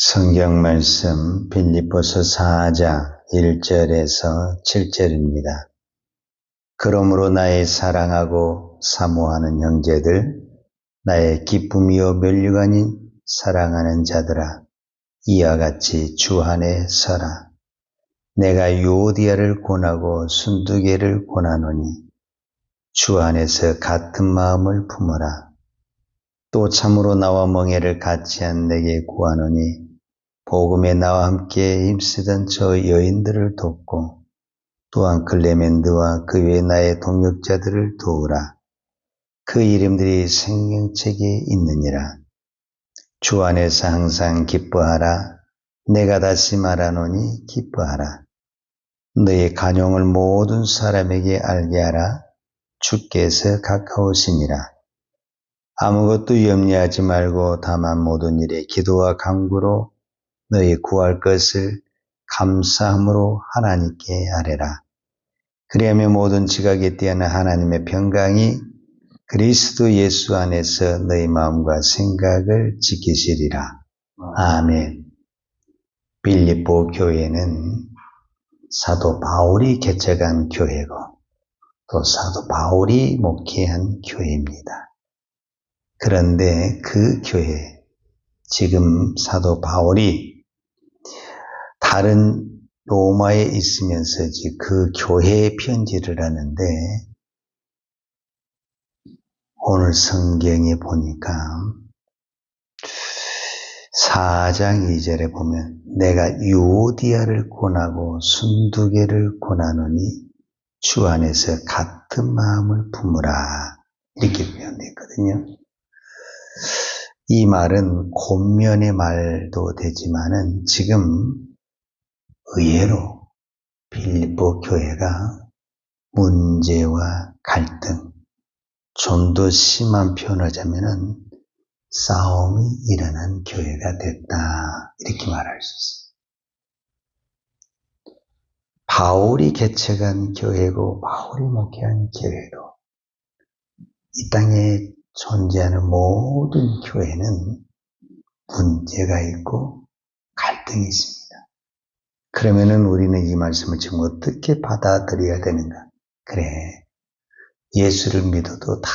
성경 말씀 빌립보서 4장 1절에서 7절입니다. 그러므로 나의 사랑하고 사모하는 형제들, 나의 기쁨이요 면류관인 사랑하는 자들아, 이와 같이 주 안에 서라. 내가 유오디아를 권하고 순두개를 권하노니 주 안에서 같은 마음을 품어라. 또 참으로 나와 멍에를 같이 한 내게 구하노니 복음에 나와 함께 힘쓰던 저 여인들을 돕고 또한 클레멘드와 그 외 나의 동역자들을 도우라. 그 이름들이 생명책에 있느니라. 주 안에서 항상 기뻐하라. 내가 다시 말하노니 기뻐하라. 너의 간용을 모든 사람에게 알게 하라. 주께서 가까우시니라. 아무것도 염려하지 말고 다만 모든 일에 기도와 간구로 너희 구할 것을 감사함으로 하나님께 아뢰라. 그리하면 모든 지각에 뛰어난 하나님의 평강이 그리스도 예수 안에서 너희 마음과 생각을 지키시리라. 아멘. 빌립보 교회는 사도 바울이 개척한 교회고 또 사도 바울이 목회한 교회입니다. 그런데 그 교회, 지금 사도 바울이 다른 로마에 있으면서 그 교회에 편지를 하는데 오늘 성경에 보니까 4장 2절에 보면 내가 유오디아를 권하고 순두개를 권하노니 주 안에서 같은 마음을 품으라 이렇게 표현되어 있거든요. 이 말은 권면의 말도 되지만은 지금 의외로 빌립보 교회가 문제와 갈등, 좀 더 심한 표현하자면은 싸움이 일어난 교회가 됐다 이렇게 말할 수 있어요. 바울이 개척한 교회고 바울이 목회한 교회도 이 땅에 존재하는 모든 교회는 문제가 있고 갈등이 있습니다. 그러면은 우리는 이 말씀을 지금 어떻게 받아들여야 되는가? 그래, 예수를 믿어도 다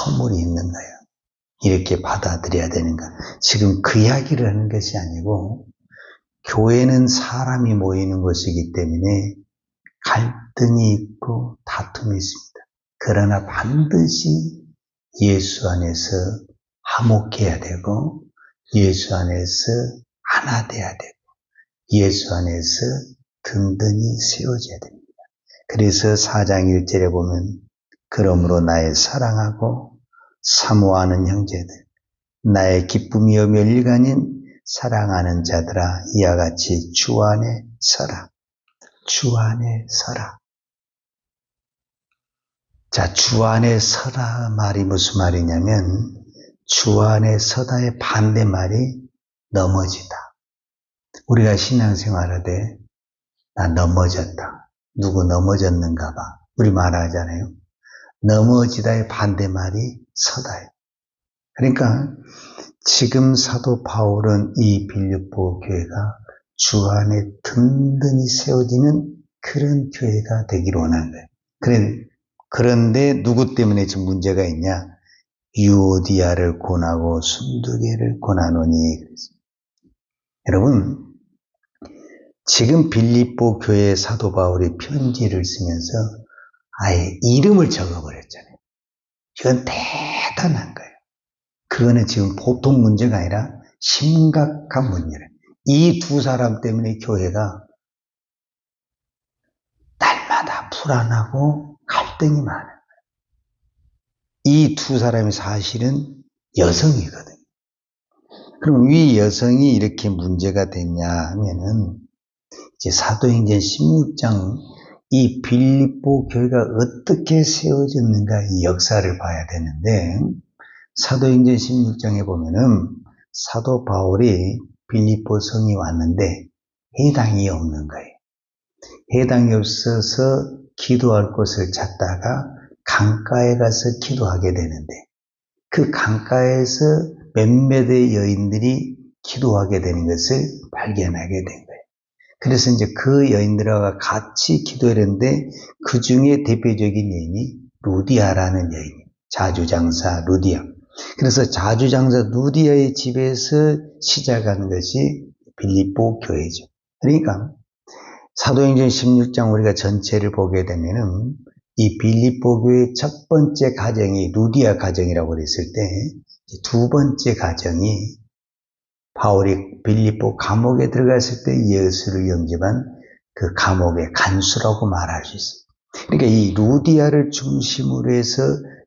허물이 있는 거야. 이렇게 받아들여야 되는가? 지금 그 이야기를 하는 것이 아니고 교회는 사람이 모이는 곳이기 때문에 갈등이 있고 다툼이 있습니다. 그러나 반드시 예수 안에서 화목해야 되고 예수 안에서 하나 돼야 되고 예수 안에서 든든히 세워져야 됩니다. 그래서 4장 1절에 보면 그러므로 나의 사랑하고 사모하는 형제들, 나의 기쁨이요 면류관인 사랑하는 자들아, 이와 같이 주 안에 서라. 주 안에 서라. 자, 주 안에 서라 말이 무슨 말이냐면 주 안에 서다의 반대말이 넘어지다. 우리가 신앙생활하되 나 넘어졌다. 누구 넘어졌는가 봐. 우리 말하잖아요. 넘어지다의 반대말이 서다예요. 그러니까 지금 사도 바울은 이 빌립보 교회가 주 안에 든든히 세워지는 그런 교회가 되기를 원하는 거예요. 그런데 누구 때문에 지금 문제가 있냐? 유오디아를 권하고 순두개를 권하노니. 여러분, 지금 빌립보 교회에 사도 바울이 편지를 쓰면서 아예 이름을 적어버렸잖아요. 이건 대단한 거예요. 그거는 지금 보통 문제가 아니라 심각한 문제예요. 이 두 사람 때문에 교회가 날마다 불안하고 갈등이 많아요. 이 두 사람이 사실은 여성이거든요. 그럼 이 여성이 이렇게 문제가 됐냐 하면은 이제 사도행전 16장 이 빌립보 교회가 어떻게 세워졌는가 이 역사를 봐야 되는데 사도행전 16장에 보면은 사도 바울이 빌립보 성에 왔는데 해당이 없는 거예요. 해당이 없어서 기도할 곳을 찾다가 강가에 가서 기도하게 되는데 그 강가에서 몇몇의 여인들이 기도하게 되는 것을 발견하게 된 거예요. 그래서 이제 그 여인들과 같이 기도를 했는데 그 중에 대표적인 여인이 루디아라는 여인, 자주장사 루디아. 그래서 자주장사 루디아의 집에서 시작한 것이 빌립보 교회죠. 그러니까 사도행전 16장 우리가 전체를 보게 되면은 이 빌립보 교회의 첫 번째 가정이 루디아 가정이라고 그랬을 때 두 번째 가정이 바울이 빌립보 감옥에 들어갔을 때 예수를 영접한 그 감옥의 간수라고 말할 수 있어요. 그러니까 이 루디아를 중심으로 해서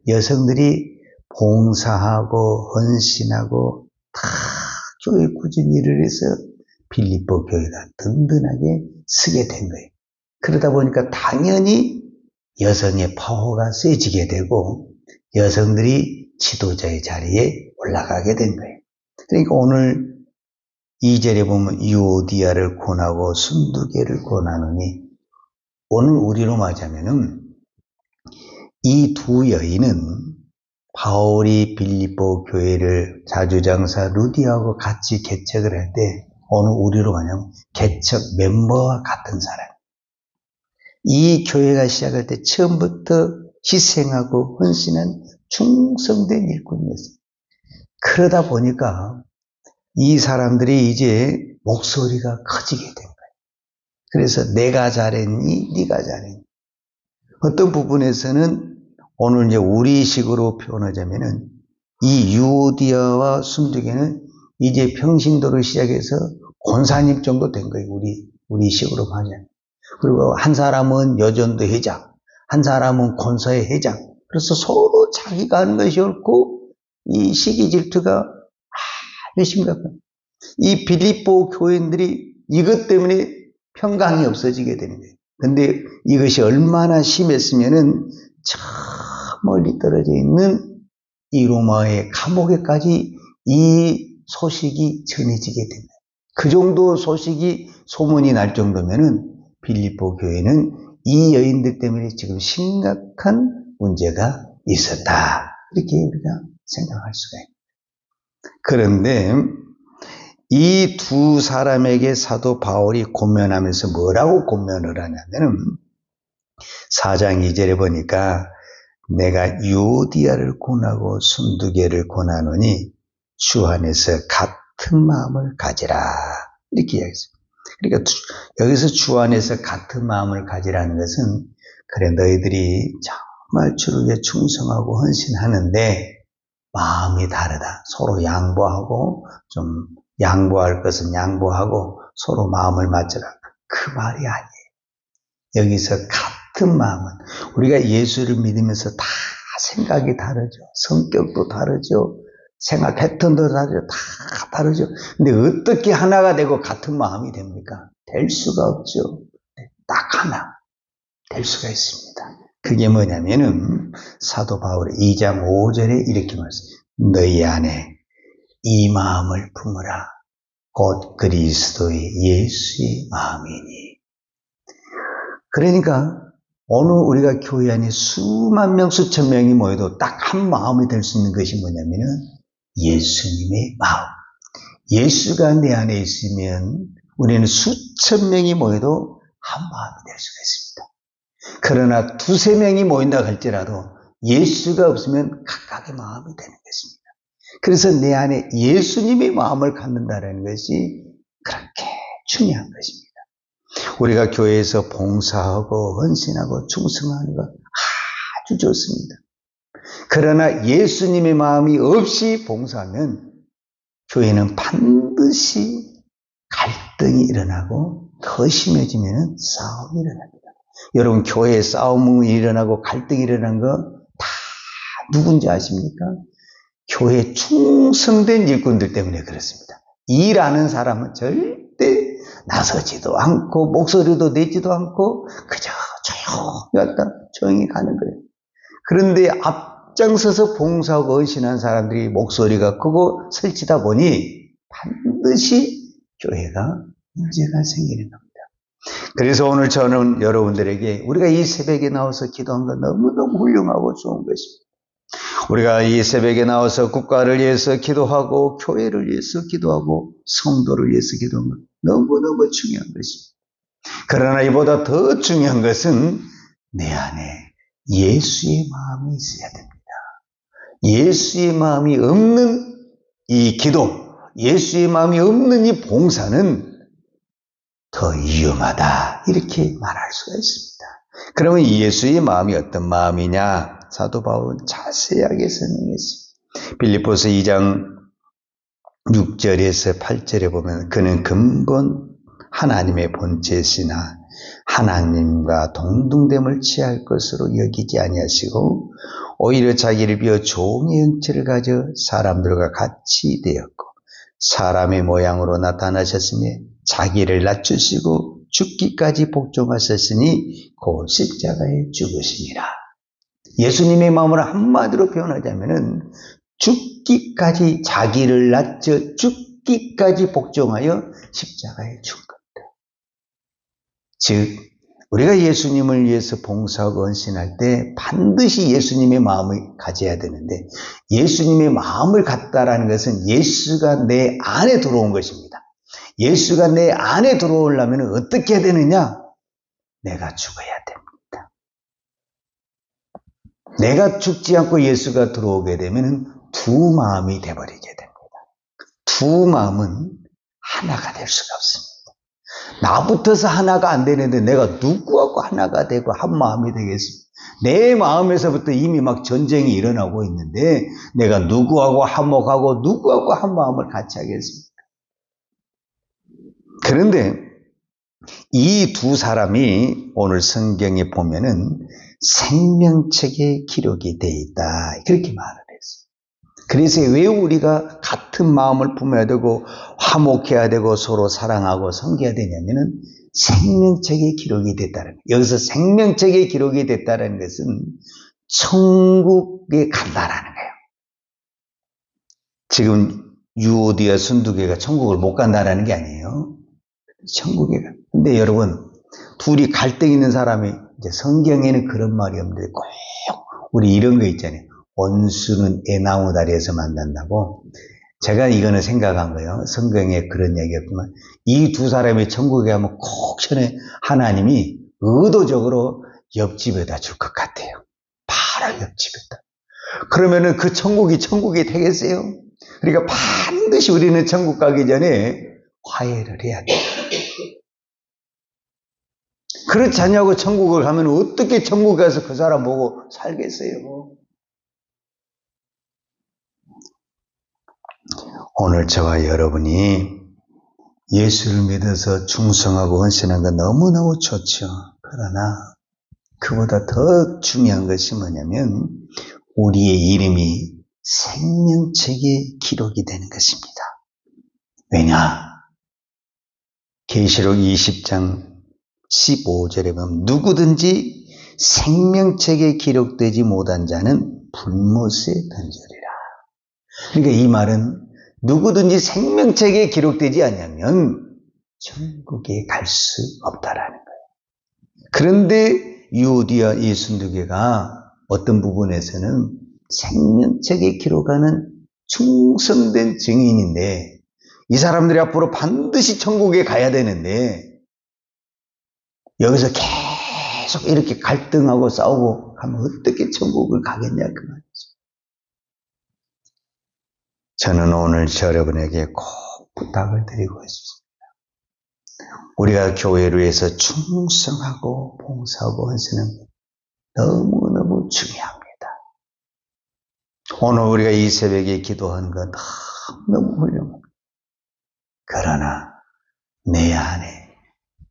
여성들이 봉사하고 헌신하고 다 교회 꾸준히 일을 해서 빌립보 교회가 든든하게 서게 된 거예요. 그러다 보니까 당연히 여성의 파워가 세지게 되고 여성들이 지도자의 자리에 올라가게 된 거예요. 그러니까 오늘 2절에 보면 유오디아를 권하고 순두개를 권하느니 오늘 우리로 말하자면은 이 두 여인은 바울이 빌립보 교회를 자주장사 루디아하고 같이 개척을 할 때 오늘 우리로 말하면 개척 멤버와 같은 사람. 이 교회가 시작할 때 처음부터 희생하고 헌신한 충성된 일꾼이었어요. 그러다 보니까 이 사람들이 이제 목소리가 커지게 된 거예요. 그래서 내가 잘했니? 네가 잘했니? 어떤 부분에서는 오늘 이제 우리식으로 표현하자면은 이 유오디아와 순두개는 이제 평신도를 시작해서 권사님 정도 된 거예요. 우리식으로 말하자면. 그리고 한 사람은 여전도 회장, 한 사람은 권사의 회장. 그래서 서로 자기가 하는 것이 옳고 이 시기 질투가 아주 심각한. 이 빌립보 교인들이 이것 때문에 평강이 없어지게 되는 거예요. 근데 이것이 얼마나 심했으면은 저 멀리 떨어져 있는 이 로마의 감옥에까지 이 소식이 전해지게 됩니다. 그 정도 소식이 소문이 날 정도면은 빌립보 교회는 이 여인들 때문에 지금 심각한 문제가 있었다. 이렇게 우리가 생각할 수가 있습니다. 그런데 이 두 사람에게 사도 바울이 권면하면서 뭐라고 권면을 하냐면은 4장 2절에 보니까 내가 유오디아를 권하고 순두개를 권하노니 주 안에서 같은 마음을 가지라 이렇게 이야기했어요. 그러니까 여기서 주 안에서 같은 마음을 가지라는 것은 그래 너희들이 정말 주를 위해 충성하고 헌신하는데 마음이 다르다. 서로 양보하고 좀 양보할 것은 양보하고 서로 마음을 맞춰라. 그 말이 아니에요. 여기서 같은 마음은 우리가 예수를 믿으면서 다 생각이 다르죠. 성격도 다르죠. 생활 패턴도 다르죠. 다 다르죠. 근데 어떻게 하나가 되고 같은 마음이 됩니까? 될 수가 없죠. 딱 하나 될 수가 있습니다. 그게 뭐냐면은 사도 바울의 2장 5절에 이렇게 말씀해요. 너희 안에 이 마음을 품으라. 곧 그리스도의 예수의 마음이니. 그러니까 오늘 우리가 교회 안에 수만 명, 수천 명이 모여도 딱 한 마음이 될 수 있는 것이 뭐냐면은 예수님의 마음. 예수가 내 안에 있으면 우리는 수천 명이 모여도 한 마음이 될 수가 있습니다. 그러나 두세 명이 모인다 할지라도 예수가 없으면 각각의 마음이 되는 것입니다. 그래서 내 안에 예수님의 마음을 갖는다는 것이 그렇게 중요한 것입니다. 우리가 교회에서 봉사하고 헌신하고 충성하는 것 아주 좋습니다. 그러나 예수님의 마음이 없이 봉사하면 교회는 반드시 갈등이 일어나고 더 심해지면 싸움이 일어납니다. 여러분 교회에 싸움이 일어나고 갈등이 일어난 거 다 누군지 아십니까? 교회에 충성된 일꾼들 때문에 그렇습니다. 일하는 사람은 절대 나서지도 않고 목소리도 내지도 않고 그저 조용히 가는 거예요. 그런데 앞장서서 봉사하고 헌신한 사람들이 목소리가 크고 설치다 보니 반드시 교회가 문제가 생기는 겁니다. 그래서 오늘 저는 여러분들에게 우리가 이 새벽에 나와서 기도한 건 너무너무 훌륭하고 좋은 것입니다. 우리가 이 새벽에 나와서 국가를 위해서 기도하고 교회를 위해서 기도하고 성도를 위해서 기도하는 것 너무너무 중요한 것입니다. 그러나 이보다 더 중요한 것은 내 안에 예수의 마음이 있어야 됩니다. 예수의 마음이 없는 이 기도, 예수의 마음이 없는 이 봉사는 더 위험하다 이렇게 말할 수가 있습니다. 그러면 예수의 마음이 어떤 마음이냐? 사도 바울은 자세하게 설명했습니다. 빌립보서 2장 6절에서 8절에 보면 그는 근본 하나님의 본체시나 하나님과 동등됨을 취할 것으로 여기지 아니하시고 오히려 자기를 비워 종의 형체를 가져 사람들과 같이 되었고 사람의 모양으로 나타나셨으니 자기를 낮추시고 죽기까지 복종하셨으니 곧 십자가에 죽으시니라. 예수님의 마음을 한마디로 표현하자면은 죽기까지 자기를 낮춰 죽기까지 복종하여 십자가에 죽은 겁니다. 즉 우리가 예수님을 위해서 봉사하고 헌신할 때 반드시 예수님의 마음을 가져야 되는데 예수님의 마음을 갖다라는 것은 예수가 내 안에 들어온 것입니다. 예수가 내 안에 들어오려면 어떻게 해야 되느냐? 내가 죽어야 됩니다. 내가 죽지 않고 예수가 들어오게 되면 두 마음이 돼버리게 됩니다. 두 마음은 하나가 될 수가 없습니다. 나부터서 하나가 안 되는데 내가 누구하고 하나가 되고 한 마음이 되겠습니까? 내 마음에서부터 이미 막 전쟁이 일어나고 있는데 내가 누구하고 화목하고 누구하고 한 마음을 같이 하겠습니까? 그런데 이 두 사람이 오늘 성경에 보면은 생명책에 기록이 되어 있다. 그렇게 말을 했어요. 그래서 왜 우리가 같은 마음을 품어야 되고 화목해야 되고 서로 사랑하고 섬겨야 되냐면은 생명책에 기록이 됐다는 거예요. 여기서 생명책에 기록이 됐다는 것은 천국에 간다라는 거예요. 지금 유오디아 순두교가 천국을 못 간다라는 게 아니에요. 천국에 가. 근데 여러분, 둘이 갈등 있는 사람이 이제 성경에는 그런 말이 없는데 꼭 우리 이런 거 있잖아요. 원수는 애나무 다리에서 만난다고. 제가 이거는 생각한 거예요. 성경에 그런 얘기 없지만 이 두 사람이 천국에 가면 꼭 전에 하나님이 의도적으로 옆집에다 줄 것 같아요. 바로 옆집에다. 그러면은 그 천국이 되겠어요? 그러니까 반드시 우리는 천국 가기 전에 화해를 해야 돼요. 그렇지 않냐고 천국을 가면 어떻게 천국 가서 그 사람 보고 살겠어요? 오늘 저와 여러분이 예수를 믿어서 충성하고 헌신한 건 너무너무 좋죠. 그러나 그보다 더 중요한 것이 뭐냐면 우리의 이름이 생명책에 기록이 되는 것입니다. 왜냐? 계시록 20장 15절에 보면 누구든지 생명책에 기록되지 못한 자는 불못에 던지리라. 그러니까 이 말은 누구든지 생명책에 기록되지 않으면 천국에 갈 수 없다라는 거예요. 그런데 유오디아 이 순두교가 어떤 부분에서는 생명책에 기록하는 충성된 증인인데 이 사람들이 앞으로 반드시 천국에 가야 되는데 여기서 계속 이렇게 갈등하고 싸우고 하면 어떻게 천국을 가겠냐 그 말이죠. 저는 오늘 여러분에게 꼭 부탁을 드리고 있습니다. 우리가 교회를 위해서 충성하고 봉사하고 헌신은 너무너무 중요합니다. 오늘 우리가 이 새벽에 기도한 건 너무 훌륭합니다. 그러나 내 안에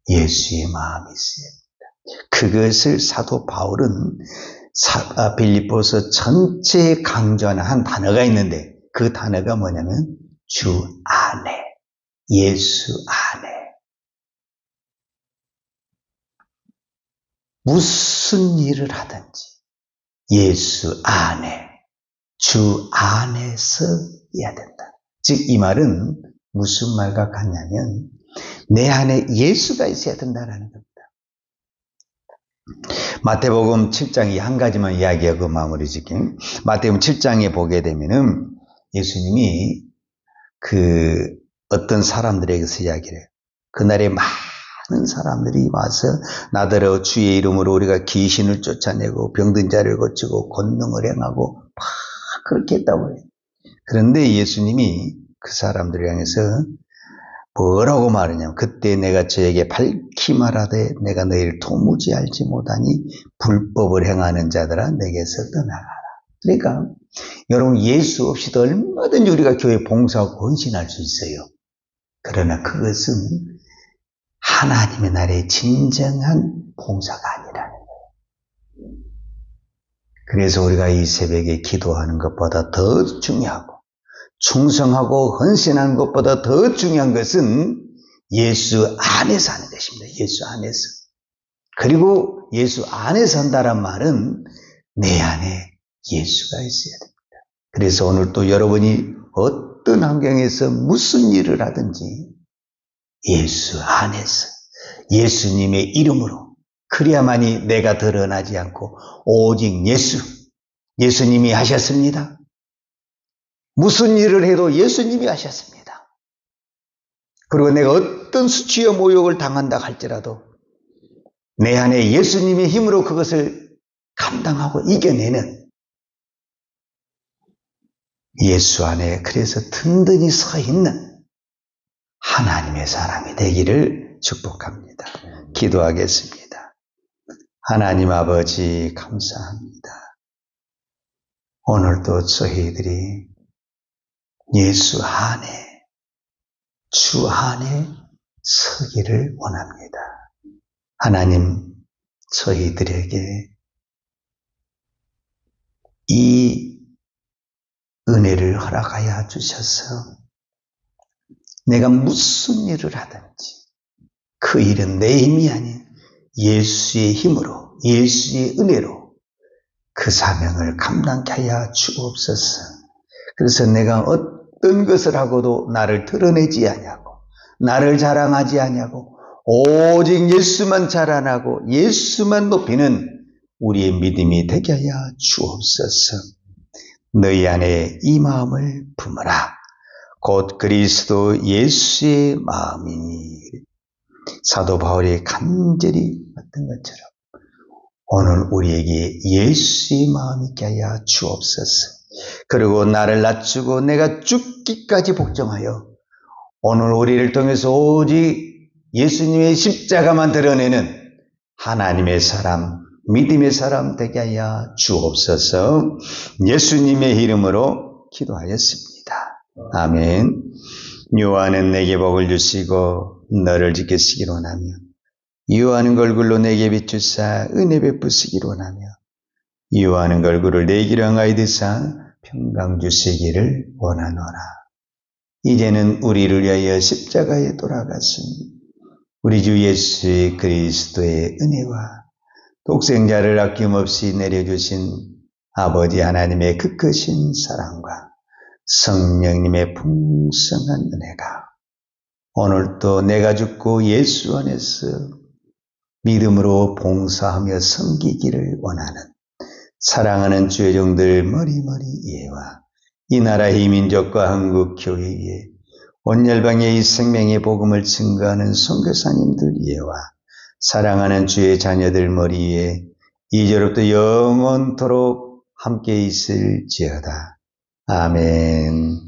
예수의 마음이 있어야 합니다. 그것을 사도 바울은 빌립보서 전체에 강조하는 한 단어가 있는데 그 단어가 뭐냐면 주 안에, 예수 안에. 무슨 일을 하든지 예수 안에, 주 안에서 해야 된다. 즉 이 말은 무슨 말과 같냐면 내 안에 예수가 있어야 된다는 겁니다. 마태복음 7장 한 가지만 이야기하고 마무리 짓게. 마태복음 7장에 보게 되면은 예수님이 어떤 사람들에게서 이야기를 해요. 그날에 많은 사람들이 와서 나더러 주의 이름으로 우리가 귀신을 쫓아내고 병든 자를 고치고 권능을 행하고 막 그렇게 했다고 해요. 그런데 예수님이 그 사람들을 향해서 뭐라고 말하냐면 그때 내가 저에게 밝히 말하되 내가 너희를 도무지 알지 못하니 불법을 행하는 자들아 내게서 떠나가라. 그러니까 여러분 예수 없이도 얼마든지 우리가 교회 봉사하고 헌신할 수 있어요. 그러나 그것은 하나님의 나라의 진정한 봉사가 아니라는 거예요. 그래서 우리가 이 새벽에 기도하는 것보다 더 중요하고 충성하고 헌신하는 것보다 더 중요한 것은 예수 안에서 하는 것입니다. 예수 안에서. 그리고 예수 안에서 한다는 말은 내 안에 예수가 있어야 됩니다. 그래서 오늘 또 여러분이 어떤 환경에서 무슨 일을 하든지 예수 안에서 예수님의 이름으로 그래야만이 내가 드러나지 않고 오직 예수님이 하셨습니다. 무슨 일을 해도 예수님이 하셨습니다. 그리고 내가 어떤 수치와 모욕을 당한다 할지라도 내 안에 예수님의 힘으로 그것을 감당하고 이겨내는 예수 안에 그래서 든든히 서 있는 하나님의 사람이 되기를 축복합니다. 기도하겠습니다. 하나님 아버지 감사합니다. 오늘도 저희들이 예수 안에 주 안에 서기를 원합니다. 하나님 저희들에게 이 은혜를 허락하여 주셔서 내가 무슨 일을 하든지 그 일은 내 힘이 아닌 예수의 힘으로 예수의 은혜로 그 사명을 감당케 하여 주옵소서. 그래서 내가 어떤 것을 하고도 나를 드러내지 아니하고 나를 자랑하지 아니하고 오직 예수만 자랑하고 예수만 높이는 우리의 믿음이 되게 하여 주옵소서. 너희 안에 이 마음을 품으라. 곧 그리스도 예수의 마음이니. 사도 바울이 간절히 했던 것처럼 오늘 우리에게 예수의 마음이 있게 하여 주옵소서. 그리고 나를 낮추고 내가 죽기까지 복종하여 오늘 우리를 통해서 오직 예수님의 십자가만 드러내는 하나님의 사람, 믿음의 사람 되게 하여 주옵소서. 예수님의 이름으로 기도하였습니다. 아멘. 요한은 내게 복을 주시고 너를 지키시기를 원하며 요한은 얼굴로 내게 비추사 은혜 베푸시기를 원하며 요한은 얼굴을 내 길을 향하여 드사 평강 주시기를 원하노라. 이제는 우리를 위하여 십자가에 돌아가신 우리 주 예수 그리스도의 은혜와 독생자를 아낌없이 내려주신 아버지 하나님의 그 크신 사랑과 성령님의 풍성한 은혜가 오늘도 내가 죽고 예수 안에서 믿음으로 봉사하며 섬기기를 원하는 사랑하는 주의 종들 머리머리 예와 이 나라의 민족과 한국 교회에 온 열방의 이 생명의 복음을 증거하는 선교사님들 예와 사랑하는 주의 자녀들 머리에 이제로부터 영원토록 함께 있을지어다. 아멘.